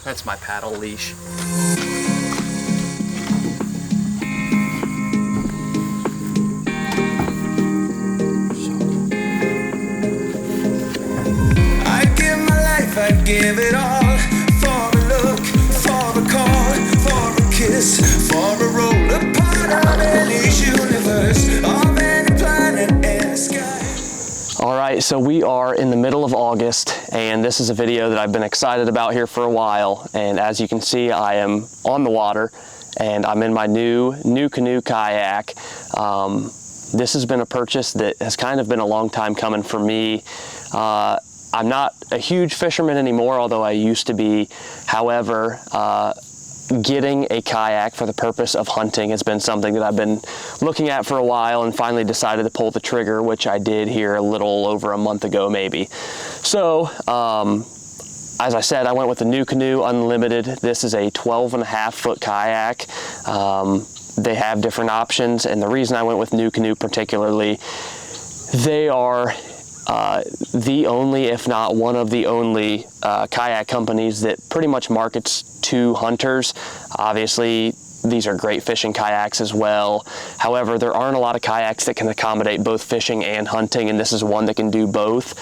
That's my paddle leash. I'd give my life, I'd give it all, for a look, for a call, for a kiss, for a roll, a part of any universe, of any planet in the sky. All right, so we are in the middle of August, and this is a video that I've been excited about here for a while. And as you can see, I am on the water, and I'm in my new NUCANOE Kayak. This has been a purchase that has kind of been a long time coming for me. I'm not a huge fisherman anymore, although I used to be. However, getting a kayak for the purpose of hunting has been something that I've been looking at for a while, and finally decided to pull the trigger, which I did here a little over a month ago maybe. So as I said, I went with the NUCANOE Unlimited. This is a 12.5-foot kayak. They have different options, and the reason I went with NUCANOE particularly, they are the only, if not one of the only kayak companies that pretty much markets to hunters. Obviously, these are great fishing kayaks as well. However, there aren't a lot of kayaks that can accommodate both fishing and hunting, and this is one that can do both.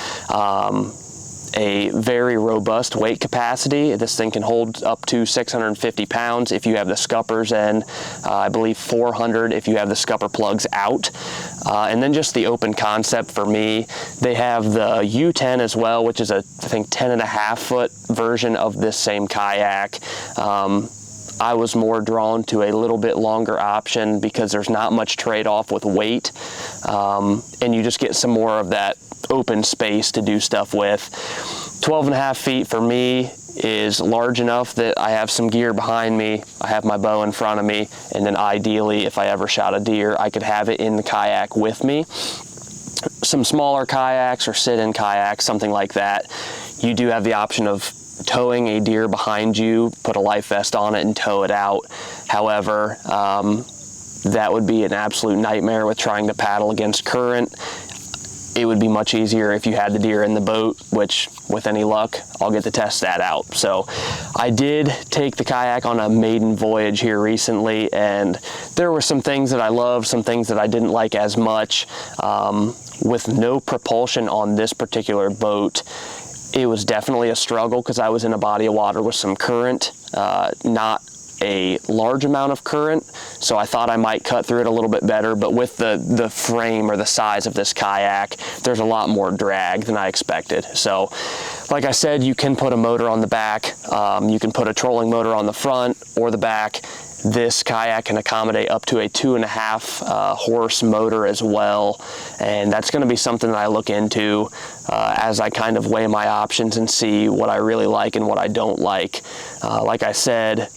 A very robust weight capacity. This thing can hold up to 650 pounds if you have the scuppers in, I believe 400 if you have the scupper plugs out. And then just the open concept for me, they have the U10 as well, which is a, I think, 10.5-foot version of this same kayak. I was more drawn to a little bit longer option because there's not much trade-off with weight, and you just get some more of that open space to do stuff with. 12.5 feet for me is large enough that I have some gear behind me, I have my bow in front of me, and then ideally, if I ever shot a deer, I could have it in the kayak with me. Some smaller kayaks or sit-in kayaks, something like that, you do have the option of towing a deer behind you, put a life vest on it and tow it out. However, that would be an absolute nightmare with trying to paddle against current. It would be much easier if you had the deer in the boat, which with any luck, I'll get to test that out. So I did take the kayak on a maiden voyage here recently, and there were some things that I loved, some things that I didn't like as much. With no propulsion on this particular boat, it was definitely a struggle because I was in a body of water with some current, not a large amount of current, so I thought I might cut through it a little bit better, but with the frame or the size of this kayak, there's a lot more drag than I expected. So like I said, you can put a motor on the back, you can put a trolling motor on the front or the back. This kayak can accommodate up to a 2.5 horse motor as well, and that's going to be something that I look into as I kind of weigh my options and see what I really like and what I don't like. Like I said,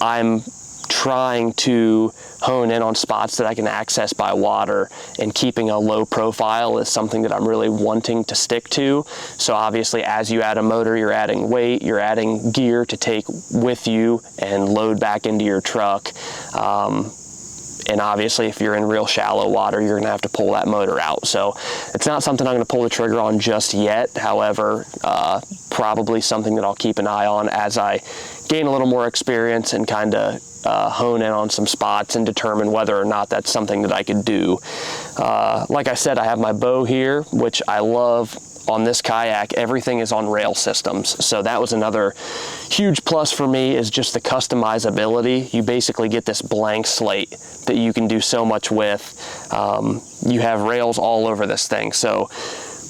I'm trying to hone in on spots that I can access by water, and keeping a low profile is something that I'm really wanting to stick to. So obviously, as you add a motor, you're adding weight, you're adding gear to take with you and load back into your truck. And obviously, if you're in real shallow water, you're gonna have to pull that motor out. So it's not something I'm gonna pull the trigger on just yet. However, probably something that I'll keep an eye on as I gain a little more experience and kind of hone in on some spots and determine whether or not that's something that I could do. Like I said, I have my bow here, which I love. On this kayak, everything is on rail systems. So that was another huge plus for me, is just the customizability. You basically get this blank slate that you can do so much with. You have rails all over this thing. So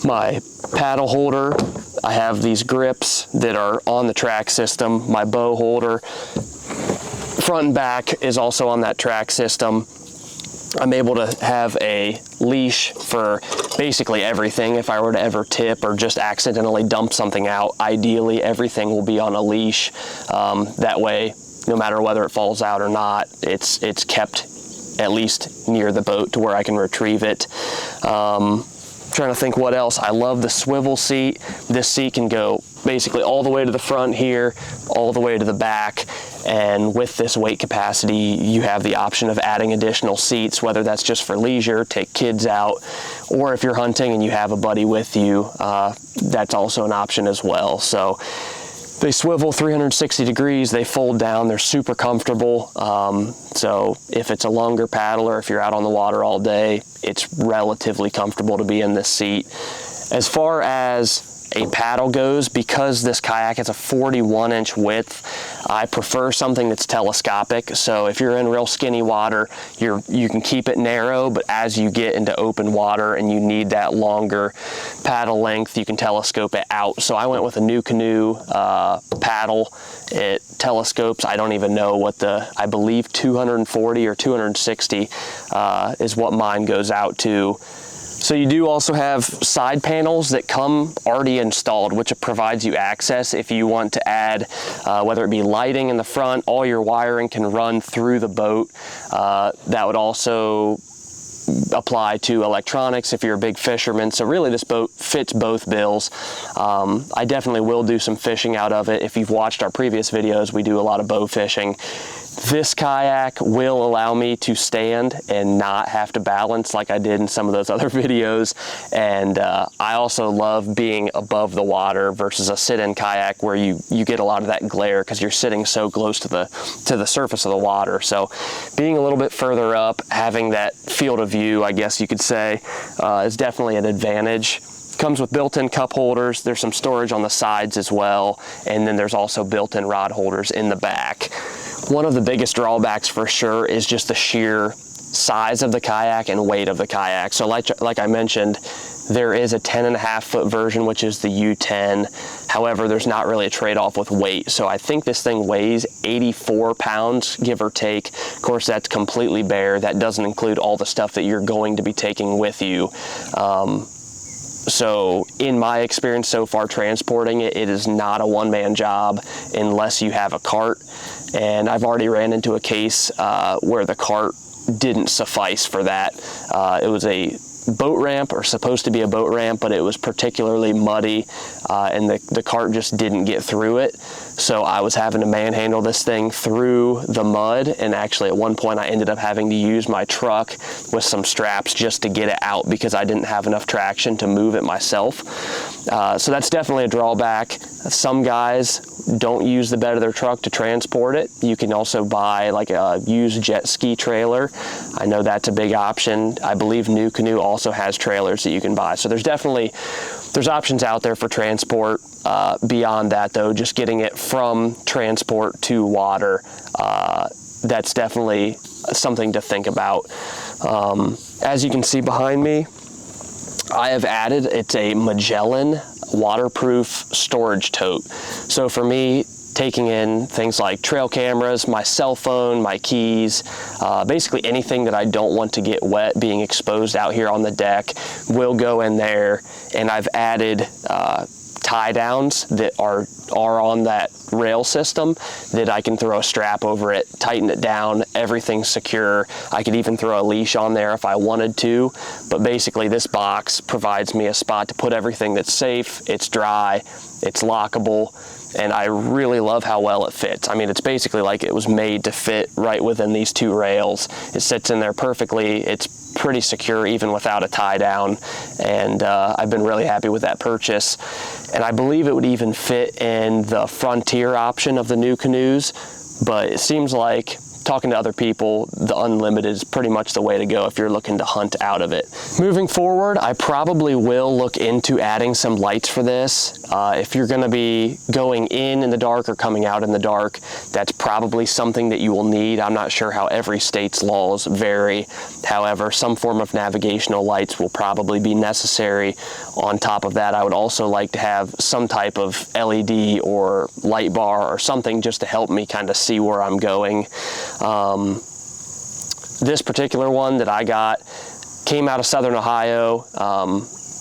my paddle holder, I have these grips that are on the track system. My bow holder, front and back, is also on that track system. I'm able to have a leash for basically everything. If I were to ever tip or just accidentally dump something out, ideally everything will be on a leash. That way, no matter whether it falls out or not, it's kept at least near the boat to where I can retrieve it. Trying to think what else. I love the swivel seat. This seat can go basically all the way to the front here, all the way to the back, and with this weight capacity, you have the option of adding additional seats, whether that's just for leisure, take kids out, or if you're hunting and you have a buddy with you, that's also an option as well. So They swivel 360 degrees, they fold down, they're super comfortable. So if it's a longer paddle or if you're out on the water all day, it's relatively comfortable to be in this seat. As far as a paddle goes, because this kayak has a 41-inch width, I prefer something that's telescopic. So if you're in real skinny water, you can keep it narrow, but as you get into open water and you need that longer paddle length, you can telescope it out. So I went with a NUCANOE paddle. It telescopes, I don't even know what I believe 240 or 260 is what mine goes out to. So you do also have side panels that come already installed, which provides you access if you want to add, whether it be lighting in the front, all your wiring can run through the boat. That would also apply to electronics if you're a big fisherman. So really this boat fits both bills. I definitely will do some fishing out of it. If you've watched our previous videos, we do a lot of bow fishing. This kayak will allow me to stand and not have to balance like I did in some of those other videos. And I also love being above the water versus a sit-in kayak where you get a lot of that glare because you're sitting so close to the surface of the water. So being a little bit further up, having that field of view, I guess you could say, is definitely an advantage. Comes with built-in cup holders. There's some storage on the sides as well. And then there's also built-in rod holders in the back. One of the biggest drawbacks for sure is just the sheer size of the kayak and weight of the kayak. So like I mentioned, there is a 10.5-foot version, which is the U10. However, there's not really a trade-off with weight. So I think this thing weighs 84 pounds, give or take. Of course, that's completely bare. That doesn't include all the stuff that you're going to be taking with you. So in my experience so far transporting it, it is not a one-man job unless you have a cart. And I've already ran into a case where the cart didn't suffice for that. It was a boat ramp, or supposed to be a boat ramp, but it was particularly muddy and the cart just didn't get through it. So I was having to manhandle this thing through the mud, and actually at one point I ended up having to use my truck with some straps just to get it out because I didn't have enough traction to move it myself. So that's definitely a drawback. Some guys don't use the bed of their truck to transport it. You can also buy like a used jet ski trailer. I know that's a big option. I believe NUCANOE also has trailers that you can buy. So there's options out there for transport. Beyond that though, just getting it from transport to water, that's definitely something to think about. As you can see behind me, I have added, it's a Magellan waterproof storage tote. So for me, taking in things like trail cameras, my cell phone, my keys, basically anything that I don't want to get wet being exposed out here on the deck will go in there. And I've added tie downs that are on that rail system that I can throw a strap over it, tighten it down, everything's secure. I could even throw a leash on there if I wanted to, but basically this box provides me a spot to put everything that's safe, it's dry, it's lockable, and I really love how well it fits. I mean, it's basically like it was made to fit right within these two rails. It sits in there perfectly. It's pretty secure even without a tie down, and I've been really happy with that purchase. And I believe it would even fit in the Frontier option of the NUCANOEs, but it seems like, talking to other people, the Unlimited is pretty much the way to go if you're looking to hunt out of it. Moving forward, I probably will look into adding some lights for this. If you're gonna be going in the dark or coming out in the dark, that's probably something that you will need. I'm not sure how every state's laws vary. However, some form of navigational lights will probably be necessary. On top of that, I would also like to have some type of LED or light bar or something just to help me kind of see where I'm going. This particular one that I got came out of Southern Ohio.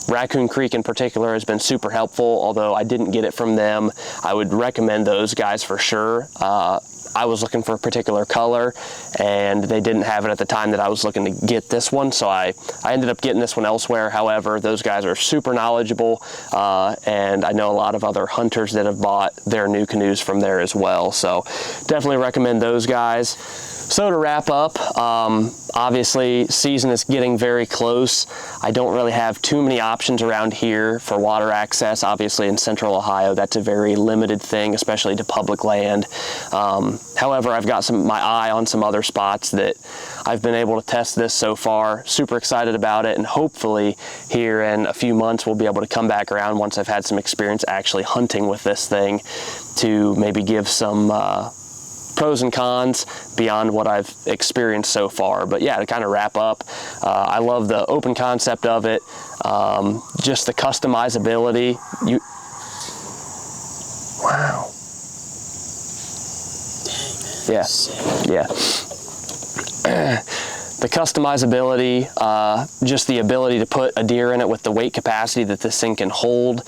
Raccoon Creek in particular has been super helpful, although I didn't get it from them. I would recommend those guys for sure. I was looking for a particular color and they didn't have it at the time that I was looking to get this one, so I ended up getting this one elsewhere. However, those guys are super knowledgeable, and I know a lot of other hunters that have bought their NUCanoes from there as well, so definitely recommend those guys. So to wrap up, obviously season is getting very close. I don't really have too many options around here for water access. Obviously in central Ohio, that's a very limited thing, especially to public land. However, I've got my eye on some other spots that I've been able to test this so far. Super excited about it, and hopefully here in a few months we'll be able to come back around once I've had some experience actually hunting with this thing to maybe give some pros and cons beyond what I've experienced so far. But yeah, to kind of wrap up, I love the open concept of it, just the customizability. Wow. Yeah. The customizability, just the ability to put a deer in it with the weight capacity that this thing can hold.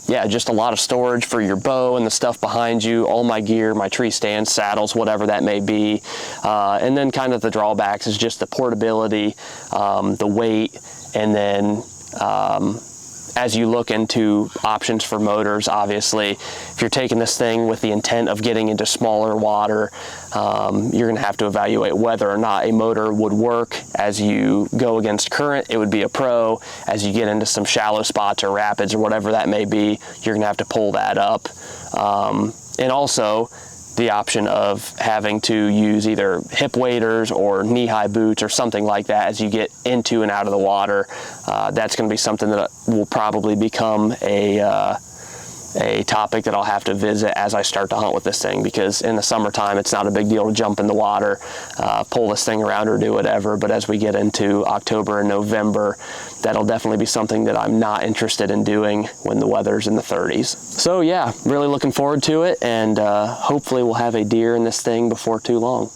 Yeah, just a lot of storage for your bow and the stuff behind you, all my gear, my tree stands, saddles, whatever that may be. And then kind of the drawbacks is just the portability, the weight, and then as you look into options for motors, obviously, if you're taking this thing with the intent of getting into smaller water, you're gonna have to evaluate whether or not a motor would work. As you go against current, it would be a pro. As you get into some shallow spots or rapids or whatever that may be, you're gonna have to pull that up. And also, the option of having to use either hip waders or knee-high boots or something like that as you get into and out of the water. That's going to be something that will probably become a topic that I'll have to visit as I start to hunt with this thing, because in the summertime it's not a big deal to jump in the water, pull this thing around or do whatever, but as we get into October and November, that'll definitely be something that I'm not interested in doing when the weather's in the 30s. So yeah, really looking forward to it, and hopefully we'll have a deer in this thing before too long.